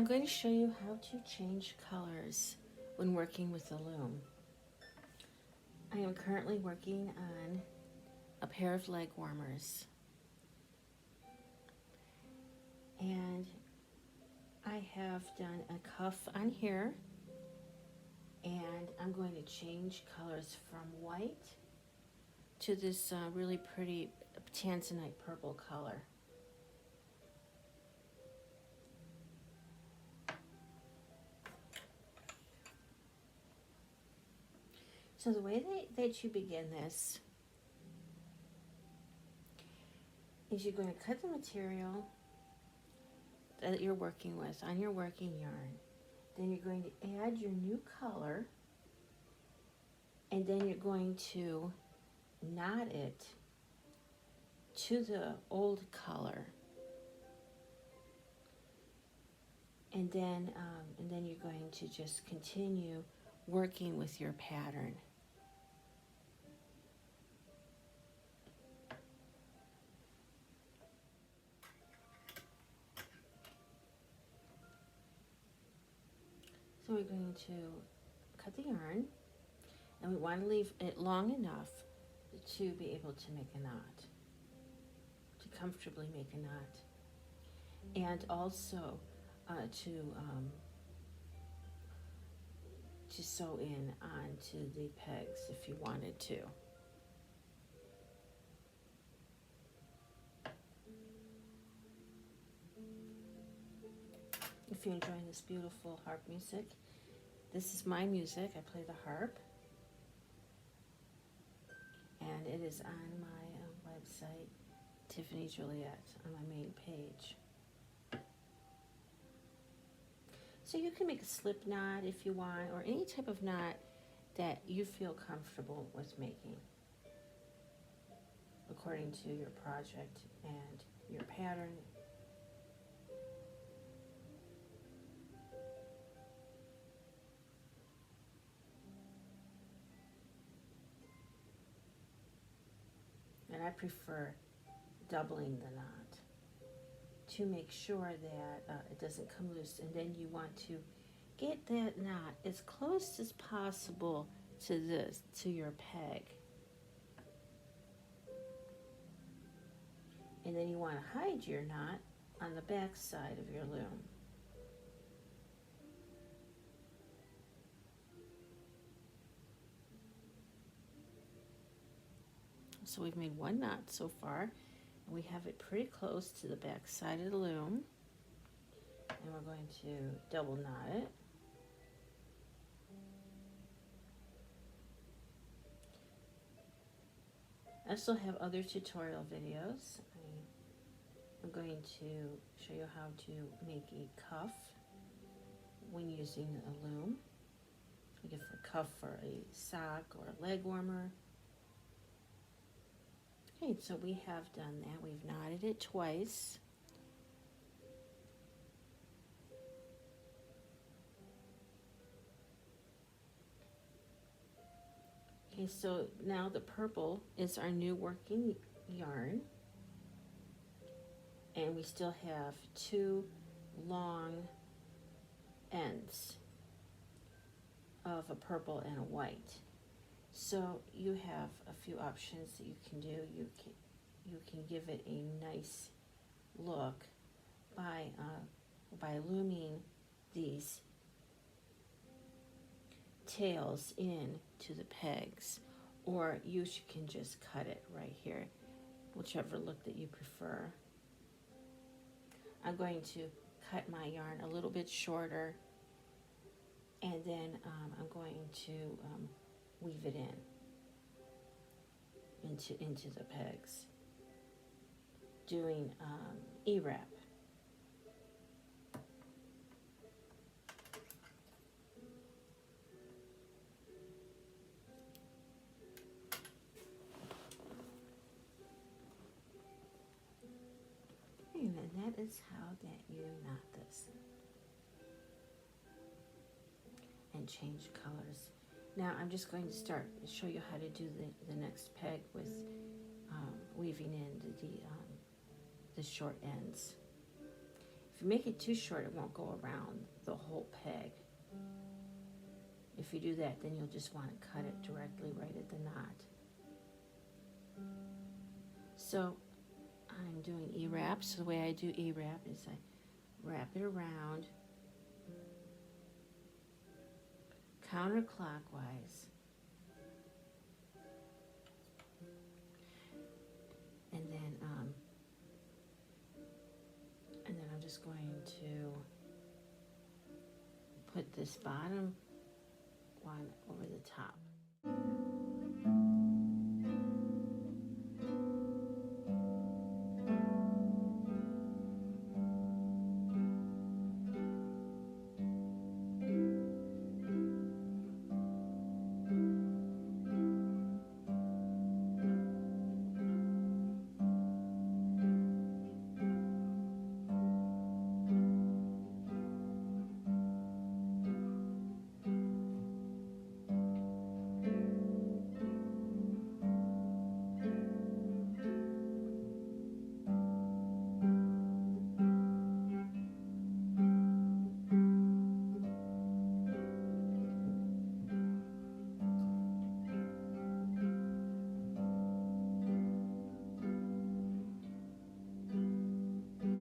I'm going to show you how to change colors when working with the loom. I am currently working on a pair of leg warmers, and I have done a cuff on here, and I'm going to change colors from white to this really pretty tanzanite purple color. So the way that you begin this is you're going to cut the material that you're working with on your working yarn. Then you're going to add your new color, and then you're going to knot it to the old color. And then you're going to just continue working with your pattern. So we're going to cut the yarn, and we want to leave it long enough to be able to make a knot, to comfortably make a knot, and also to sew in onto the pegs if you wanted to. If you're enjoying this beautiful harp music, this is my music. I play the harp, and it is on my website, Tiffany Juliet, on my main page. So you can make a slip knot if you want, or any type of knot that you feel comfortable with making, according to your project and your pattern. And I prefer doubling the knot to make sure that it doesn't come loose. And then you want to get that knot as close as possible to your peg. And then you want to hide your knot on the back side of your loom. So we've made one knot so far, and we have it pretty close to the back side of the loom. And we're going to double knot it. I still have other tutorial videos. I'm going to show you how to make a cuff when using a loom. You get a cuff for a sock or a leg warmer. Okay, so we have done that. We've knotted it twice. Okay, so now the purple is our new working yarn. And we still have two long ends of a purple and a white. So you have a few options that you can do. You can give it a nice look by looming these tails in to the pegs, or you can just cut it right here, whichever look that you prefer. I'm going to cut my yarn a little bit shorter, and then I'm going to weave it into the pegs, doing E-wrap. And that is how that you knot this and change colors. Now I'm just going to show you how to do the next peg with weaving in the short ends. If you make it too short, it won't go around the whole peg. If you do that, then you'll just want to cut it directly right at the knot. So I'm doing E-wraps. So the way I do E-wrap is I wrap it around counterclockwise, and then I'm just going to put this bottom one over the top.